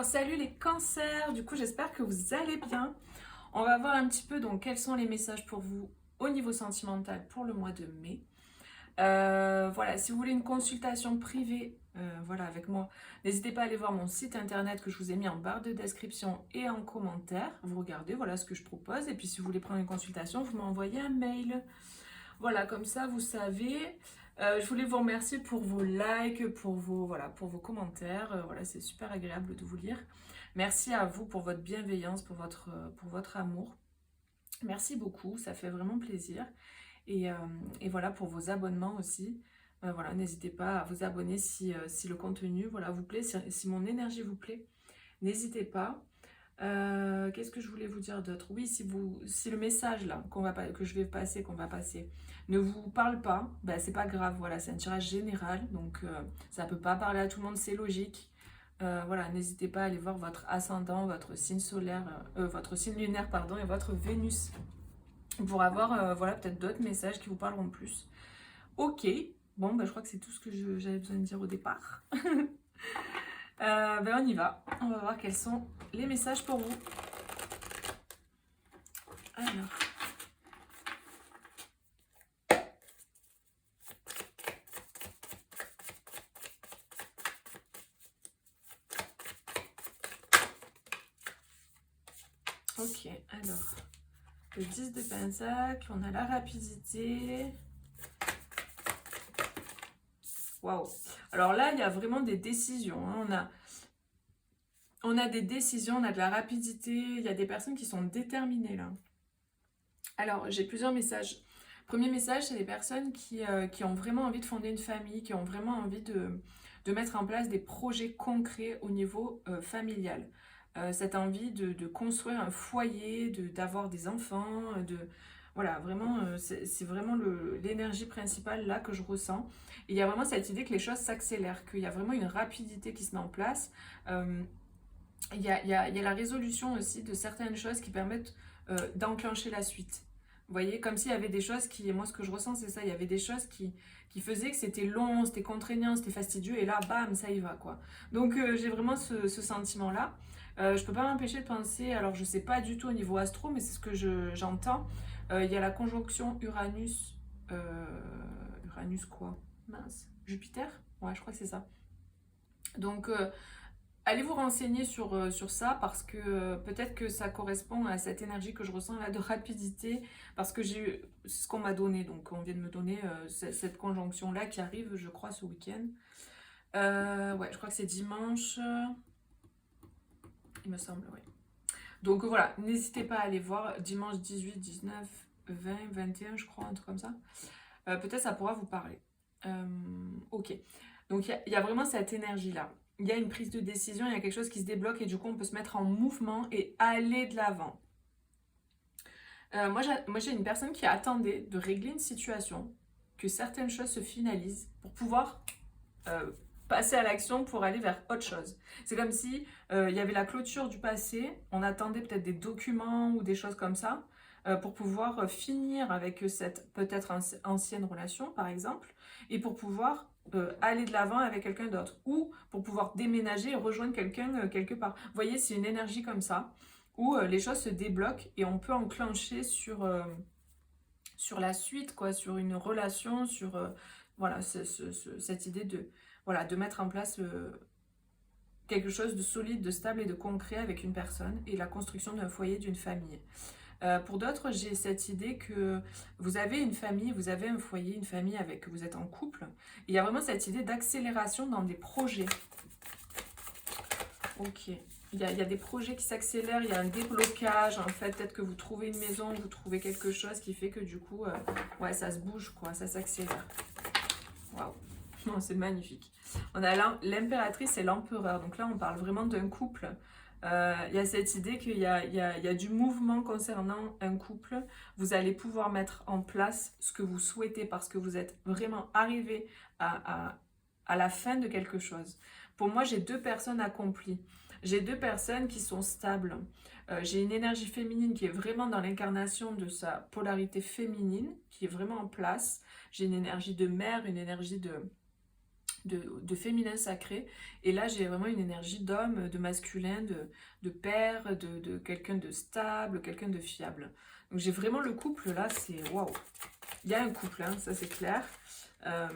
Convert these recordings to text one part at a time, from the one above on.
Alors salut les cancers, du coup j'espère que vous allez bien. On va voir un petit peu donc quels sont les messages pour vous au niveau sentimental pour le mois de mai. Voilà, si vous voulez une consultation privée voilà, avec moi, n'hésitez pas à aller voir mon site internet que je vous ai mis en barre de description et en commentaire. Vous regardez, voilà ce que je propose. Et puis si vous voulez prendre une consultation, vous m'envoyez un mail. Voilà, comme ça vous savez. Je voulais vous remercier pour vos likes, voilà, pour vos commentaires. Voilà, c'est super agréable de vous lire. Merci à vous pour votre bienveillance, pour votre amour. Merci beaucoup, ça fait vraiment plaisir. Et voilà, pour vos abonnements aussi. Voilà, n'hésitez pas à vous abonner si le contenu voilà, vous plaît, si mon énergie vous plaît. N'hésitez pas. Qu'est-ce que je voulais vous dire d'autre? Oui, si le message là que je vais passer, qu'on va passer, ne vous parle pas, ben, c'est pas grave. Voilà, c'est un tirage général, donc ça peut pas parler à tout le monde, c'est logique. Voilà, n'hésitez pas à aller voir votre ascendant, votre signe solaire, votre signe lunaire, pardon, et votre Vénus pour avoir voilà peut-être d'autres messages qui vous parleront plus. Ok, bon, ben, je crois que c'est tout ce que j'avais besoin de dire au départ. Ben on y va. On va voir quels sont les messages pour vous. Alors. Ok, alors. Le 10 de Pentacle, on a la rapidité. Waouh. Alors là, il y a vraiment des décisions. Hein. On a des décisions, on a de la rapidité. Il y a des personnes qui sont déterminées là. Alors, j'ai plusieurs messages. Premier message, c'est des personnes qui ont vraiment envie de fonder une famille, qui ont vraiment envie de mettre en place des projets concrets au niveau familial. Cette envie de construire un foyer, d'avoir des enfants, voilà, vraiment, c'est vraiment l'énergie principale là que je ressens. Et il y a vraiment cette idée que les choses s'accélèrent, qu'il y a vraiment une rapidité qui se met en place. Il y a la résolution aussi de certaines choses qui permettent d'enclencher la suite. Vous voyez, comme s'il y avait des choses moi ce que je ressens c'est ça, il y avait des choses qui faisaient que c'était long, c'était contraignant, c'était fastidieux, et là, bam, ça y va quoi. Donc j'ai vraiment ce sentiment-là. Je peux pas m'empêcher de penser, alors je sais pas du tout au niveau astro, mais c'est ce que j'entends. Il y a la conjonction Uranus, Uranus quoi? Mince, Jupiter? Ouais, je crois que c'est ça. Donc allez vous renseigner sur ça parce que peut-être que ça correspond à cette énergie que je ressens là de rapidité, parce que c'est ce qu'on m'a donné, donc on vient de me donner cette conjonction là qui arrive je crois ce week-end. Ouais, je crois que c'est dimanche, il me semble, oui. Donc voilà, n'hésitez pas à aller voir dimanche 18, 19, 20, 21 je crois, un truc comme ça. Peut-être ça pourra vous parler. Ok, donc il y a vraiment cette énergie là. Il y a une prise de décision, il y a quelque chose qui se débloque et du coup on peut se mettre en mouvement et aller de l'avant. Moi j'ai une personne qui attendait de régler une situation, que certaines choses se finalisent pour pouvoir passer à l'action pour aller vers autre chose. C'est comme si il y avait la clôture du passé, on attendait peut-être des documents ou des choses comme ça pour pouvoir finir avec cette peut-être ancienne relation par exemple, et pour pouvoir aller de l'avant avec quelqu'un d'autre, ou pour pouvoir déménager et rejoindre quelqu'un quelque part. Vous voyez, c'est une énergie comme ça, où les choses se débloquent et on peut enclencher sur la suite, quoi, sur une relation, sur voilà, cette idée voilà, de mettre en place quelque chose de solide, de stable et de concret avec une personne, et la construction d'un foyer, d'une famille. Pour d'autres, j'ai cette idée que vous avez une famille, vous avez un foyer, une famille avec, vous êtes en couple. Il y a vraiment cette idée d'accélération dans des projets. Ok. Il y a des projets qui s'accélèrent, il y a un déblocage, en fait, peut-être que vous trouvez une maison, vous trouvez quelque chose qui fait que du coup, ouais, ça se bouge, quoi, ça s'accélère. Waouh, non, c'est magnifique. On a l'impératrice et l'empereur, donc là on parle vraiment d'un couple. Il y a cette idée qu'il y a du mouvement concernant un couple. Vous allez pouvoir mettre en place ce que vous souhaitez parce que vous êtes vraiment arrivé à la fin de quelque chose. Pour moi, j'ai deux personnes accomplies. J'ai deux personnes qui sont stables. J'ai une énergie féminine qui est vraiment dans l'incarnation de sa polarité féminine, qui est vraiment en place. J'ai une énergie de mère, une énergie de féminin sacré. Et là, j'ai vraiment une énergie d'homme, de masculin, de père, de quelqu'un de stable, quelqu'un de fiable. Donc j'ai vraiment le couple là, c'est waouh. Il y a un couple, hein, ça c'est clair. Euh,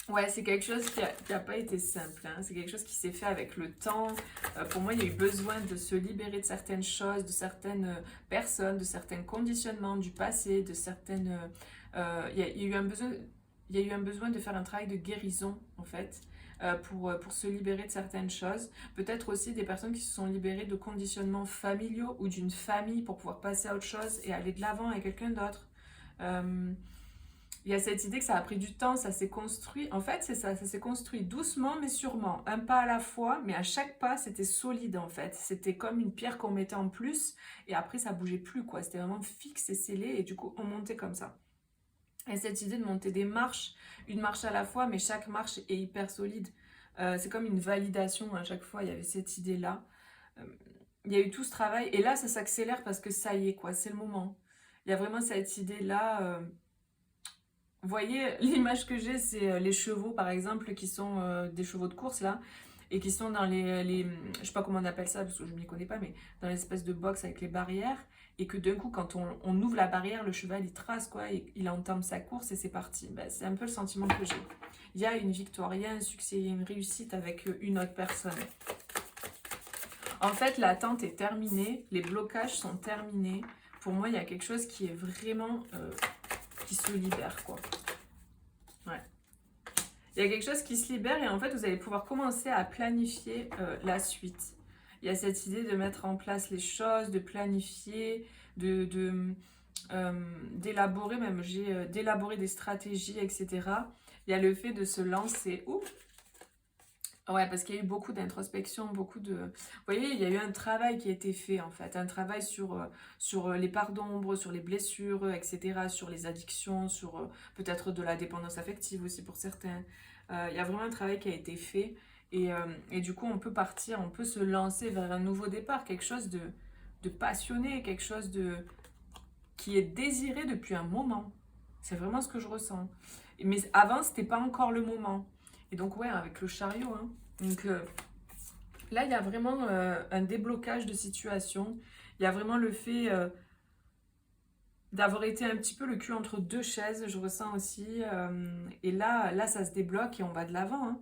Ouais, c'est quelque chose qui a pas été simple, hein. C'est quelque chose qui s'est fait avec le temps. Pour moi, il y a eu besoin de se libérer de certaines choses, de certaines personnes, de certains conditionnements du passé, de certaines... il y a eu un besoin, il y a eu un besoin de faire un travail de guérison, en fait, pour se libérer de certaines choses. Peut-être aussi des personnes qui se sont libérées de conditionnements familiaux ou d'une famille pour pouvoir passer à autre chose et aller de l'avant avec quelqu'un d'autre. Euh, il y a cette idée que ça a pris du temps, ça s'est construit. En fait, c'est ça s'est construit doucement mais sûrement, un pas à la fois, mais à chaque pas, c'était solide en fait. C'était comme une pierre qu'on mettait en plus et après, ça bougeait plus quoi. C'était vraiment fixe et scellé et du coup, on montait comme ça. Et cette idée de monter des marches, une marche à la fois, mais chaque marche est hyper solide. C'est comme une validation à chaque fois, il y avait cette idée-là. Euh, il y a eu tout ce travail et là, ça s'accélère parce que ça y est quoi, c'est le moment. Il y a vraiment cette idée-là. Vous voyez, l'image que j'ai, c'est les chevaux, par exemple, qui sont des chevaux de course, là, et qui sont dans je sais pas comment on appelle ça, parce que je ne m'y connais pas, mais dans l'espèce de box avec les barrières, et que d'un coup, quand on ouvre la barrière, le cheval, il trace, quoi, et il entame sa course, et c'est parti. Ben, c'est un peu le sentiment que j'ai. Il y a une victoire, il y a un succès, il y a une réussite avec une autre personne. En fait, l'attente est terminée, les blocages sont terminés. Pour moi, il y a quelque chose qui est vraiment... qui se libère, quoi. Ouais. Il y a quelque chose qui se libère et en fait, vous allez pouvoir commencer à planifier la suite. Il y a cette idée de mettre en place les choses, de planifier, d'élaborer, même d'élaborer des stratégies, etc. Il y a le fait de se lancer. Ouh. Ouais, parce qu'il y a eu beaucoup d'introspection, beaucoup de... Vous voyez, il y a eu un travail qui a été fait, en fait. Un travail sur les parts d'ombre, sur les blessures, etc. Sur les addictions, sur peut-être de la dépendance affective aussi pour certains. Il y a vraiment un travail qui a été fait. Et du coup, on peut partir, on peut se lancer vers un nouveau départ. Quelque chose de passionné, quelque chose qui est désiré depuis un moment. C'est vraiment ce que je ressens. Mais avant, c'était pas encore le moment. Et donc, ouais, avec le chariot, hein. Donc, là, il y a vraiment un déblocage de situation. Il y a vraiment le fait d'avoir été un petit peu le cul entre deux chaises, je ressens aussi. Et là, ça se débloque et on va de l'avant, hein.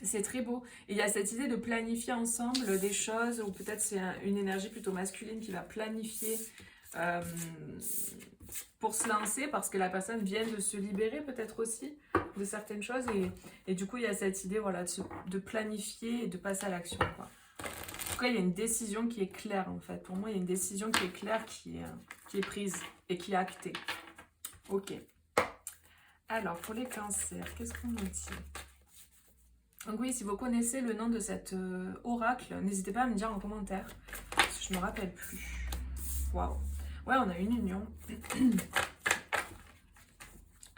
C'est très beau. Et il y a cette idée de planifier ensemble des choses, ou peut-être c'est une énergie plutôt masculine qui va planifier euh, pour se lancer, parce que la personne vient de se libérer peut-être aussi de certaines choses. Et du coup, il y a cette idée voilà, de planifier et de passer à l'action, quoi. En tout cas, il y a une décision qui est claire, en fait. Pour moi, il y a une décision qui est claire, qui est prise et qui est actée. Ok. Alors, pour les cancers, qu'est-ce qu'on nous dit ? Donc oui, si vous connaissez le nom de cet oracle, n'hésitez pas à me dire en commentaire, parce que je ne me rappelle plus. Waouh. Ouais, on a une union.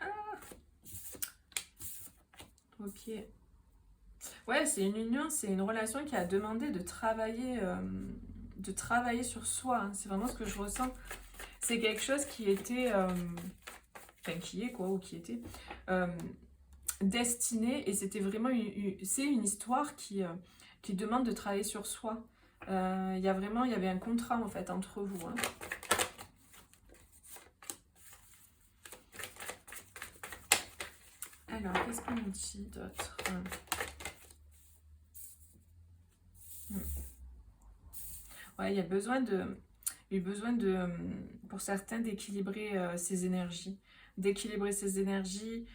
Ah. Ok. Ouais, c'est une union, c'est une relation qui a demandé de travailler sur soi, hein. C'est vraiment ce que je ressens. C'est quelque chose qui était... enfin, qui est quoi, ou qui était... destinée, et c'était vraiment c'est une histoire qui demande de travailler sur soi. Il y avait un contrat en fait entre vous, hein. Alors, qu'est-ce qu'on nous dit d'autre? Ouais, il y a eu besoin de, pour certains, d'équilibrer ses énergies. D'équilibrer ses énergies,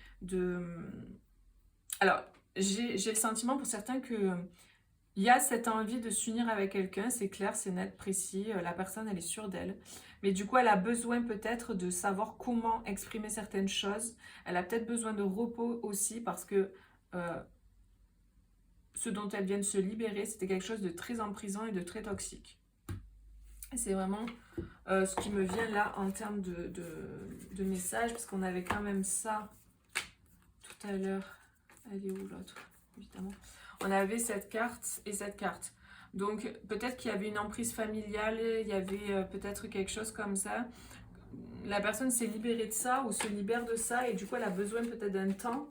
Alors, j'ai le sentiment pour certains que il y a cette envie de s'unir avec quelqu'un, c'est clair, c'est net, précis, la personne elle est sûre d'elle. Mais du coup elle a besoin peut-être de savoir comment exprimer certaines choses. Elle a peut-être besoin de repos aussi parce que ce dont elle vient de se libérer, c'était quelque chose de très emprisant et de très toxique. C'est vraiment ce qui me vient là en termes de message, parce qu'on avait quand même ça tout à l'heure. Elle est où l'autre? Évidemment. On avait cette carte et cette carte. Donc peut-être qu'il y avait une emprise familiale, il y avait peut-être quelque chose comme ça. la personne s'est libérée de ça ou se libère de ça et du coup elle a besoin peut-être d'un temps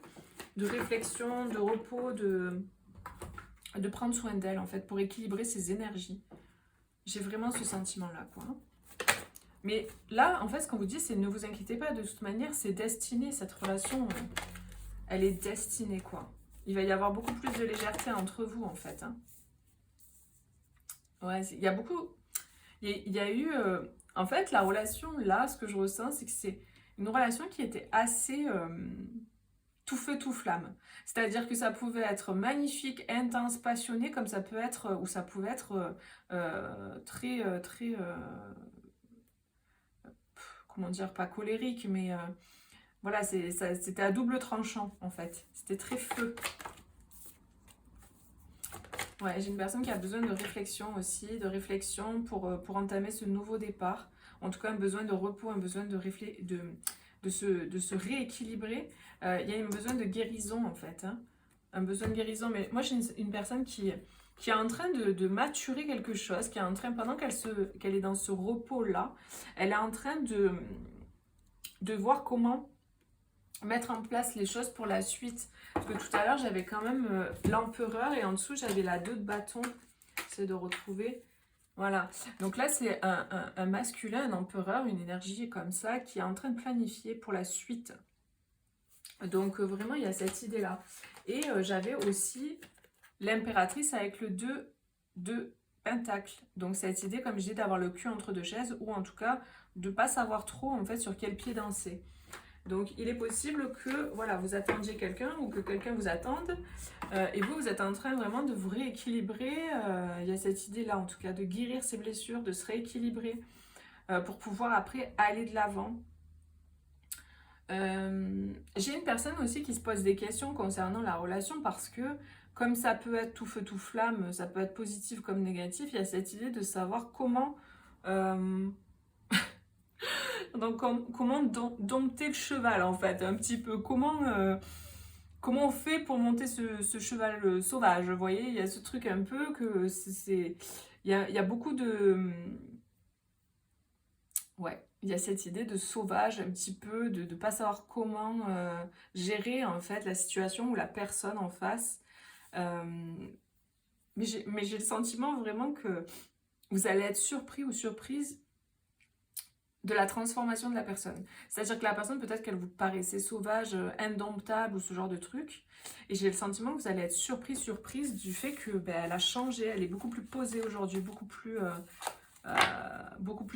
de réflexion, de repos, de prendre soin d'elle en fait pour équilibrer ses énergies. J'ai vraiment ce sentiment-là, quoi. Mais là, en fait, ce qu'on vous dit, c'est ne vous inquiétez pas, de toute manière, c'est destiné, cette relation, elle est destinée, quoi. Il va y avoir beaucoup plus de légèreté entre vous, en fait. Hein. Ouais, il y a beaucoup... Il y a eu... en fait, la relation, là, ce que je ressens, c'est que c'est une relation qui était assez... tout feu, tout flamme. C'est-à-dire que ça pouvait être magnifique, intense, passionné, comme ça peut être... ou ça pouvait être très... comment dire, pas colérique, mais voilà, c'était à double tranchant, en fait. C'était très feu. Ouais, j'ai une personne qui a besoin de réflexion aussi, de réflexion pour entamer ce nouveau départ. En tout cas, un besoin de repos, un besoin de se rééquilibrer. Il y a un besoin de guérison, en fait. Hein. Un besoin de guérison. Mais moi, j'ai une personne qui est en train de maturer quelque chose, qui est en train, pendant qu'elle est dans ce repos-là, elle est en train de voir comment mettre en place les choses pour la suite. Parce que tout à l'heure, j'avais quand même l'empereur et en dessous, j'avais la 2 de bâton. J'essaie de retrouver. Voilà. Donc là, c'est un masculin, un empereur, une énergie comme ça qui est en train de planifier pour la suite. Donc vraiment, il y a cette idée-là. Et j'avais aussi l'impératrice avec le 2 de pentacle. Donc cette idée, comme je dis, d'avoir le cul entre deux chaises ou en tout cas de ne pas savoir trop en fait sur quel pied danser. Donc, il est possible que voilà, vous attendiez quelqu'un ou que quelqu'un vous attende et vous êtes en train vraiment de vous rééquilibrer. Il y a cette idée-là, en tout cas, de guérir ses blessures, de se rééquilibrer pour pouvoir après aller de l'avant. J'ai une personne aussi qui se pose des questions concernant la relation parce que, comme ça peut être tout feu, tout flamme, ça peut être positif comme négatif, il y a cette idée de savoir comment... Donc, comment dompter le cheval, en fait, un petit peu. Comment on fait pour monter ce cheval sauvage, vous voyez. Il y a ce truc un peu que c'est... Il y a beaucoup de... Ouais, il y a cette idée de sauvage, un petit peu, de ne pas savoir comment gérer, en fait, la situation ou la personne en face. Mais j'ai le sentiment vraiment que vous allez être surpris ou surprise de la transformation de la personne. C'est-à-dire que la personne, peut-être qu'elle vous paraissait sauvage, indomptable ou ce genre de truc. Et j'ai le sentiment que vous allez être surprise du fait que elle a changé, elle est beaucoup plus posée aujourd'hui, beaucoup plus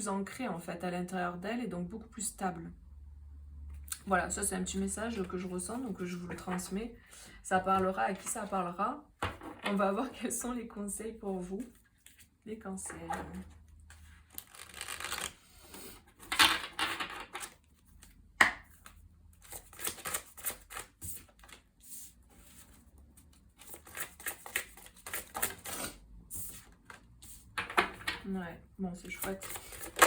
ancrée en fait à l'intérieur d'elle et donc beaucoup plus stable. Voilà, ça c'est un petit message que je ressens, donc je vous le transmets. Ça parlera à qui ça parlera. On va voir quels sont les conseils pour vous, les cancers. Ouais, bon, c'est chouette.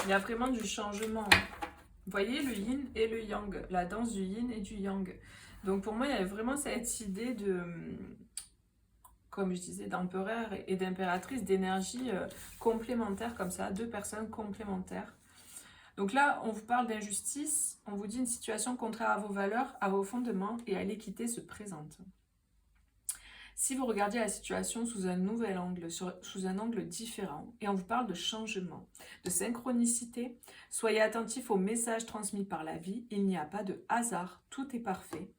Il y a vraiment du changement. Vous voyez, le yin et le yang, la danse du yin et du yang. Donc pour moi, il y a vraiment cette idée de, comme je disais, d'empereur et d'impératrice, d'énergie complémentaire comme ça, 2 personnes complémentaires. Donc là, on vous parle d'injustice, on vous dit une situation contraire à vos valeurs, à vos fondements et à l'équité se présente. Si vous regardez la situation sous un nouvel angle, sous un angle différent, et on vous parle de changement, de synchronicité, soyez attentifs aux messages transmis par la vie, il n'y a pas de hasard, tout est parfait.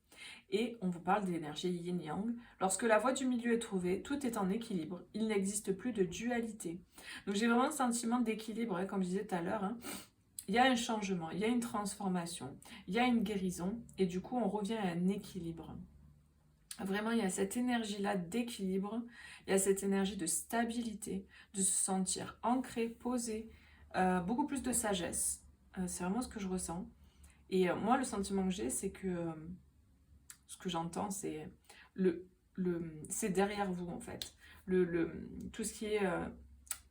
Et on vous parle d'énergie yin-yang. Lorsque la voie du milieu est trouvée, tout est en équilibre, il n'existe plus de dualité. Donc j'ai vraiment le sentiment d'équilibre, comme je disais tout à l'heure, hein. Il y a un changement, il y a une transformation, il y a une guérison, et du coup on revient à un équilibre. Vraiment, il y a cette énergie-là d'équilibre, il y a cette énergie de stabilité, de se sentir ancré, posé, beaucoup plus de sagesse. C'est vraiment ce que je ressens. Et moi, le sentiment que j'ai, c'est que ce que j'entends, c'est c'est derrière vous, en fait. Tout ce qui est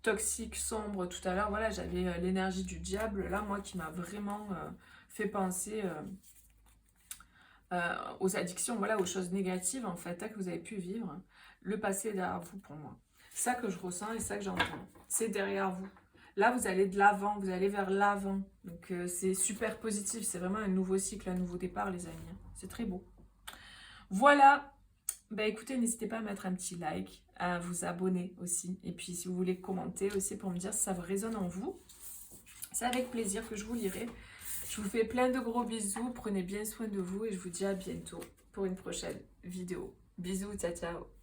toxique, sombre, tout à l'heure, voilà, j'avais l'énergie du diable, là, moi, qui m'a vraiment fait penser... aux addictions, voilà, aux choses négatives en fait que vous avez pu vivre. Le passé est derrière vous pour moi. C'est ça que je ressens et ça que j'entends. C'est derrière vous. Là, vous allez de l'avant, vous allez vers l'avant. Donc, c'est super positif. C'est vraiment un nouveau cycle, un nouveau départ, les amis. C'est très beau. Voilà. Bah écoutez, n'hésitez pas à mettre un petit like, à vous abonner aussi. Et puis, si vous voulez commenter aussi pour me dire si ça vous résonne en vous. C'est avec plaisir que je vous lirai. Je vous fais plein de gros bisous. Prenez bien soin de vous et je vous dis à bientôt pour une prochaine vidéo. Bisous, ciao, ciao.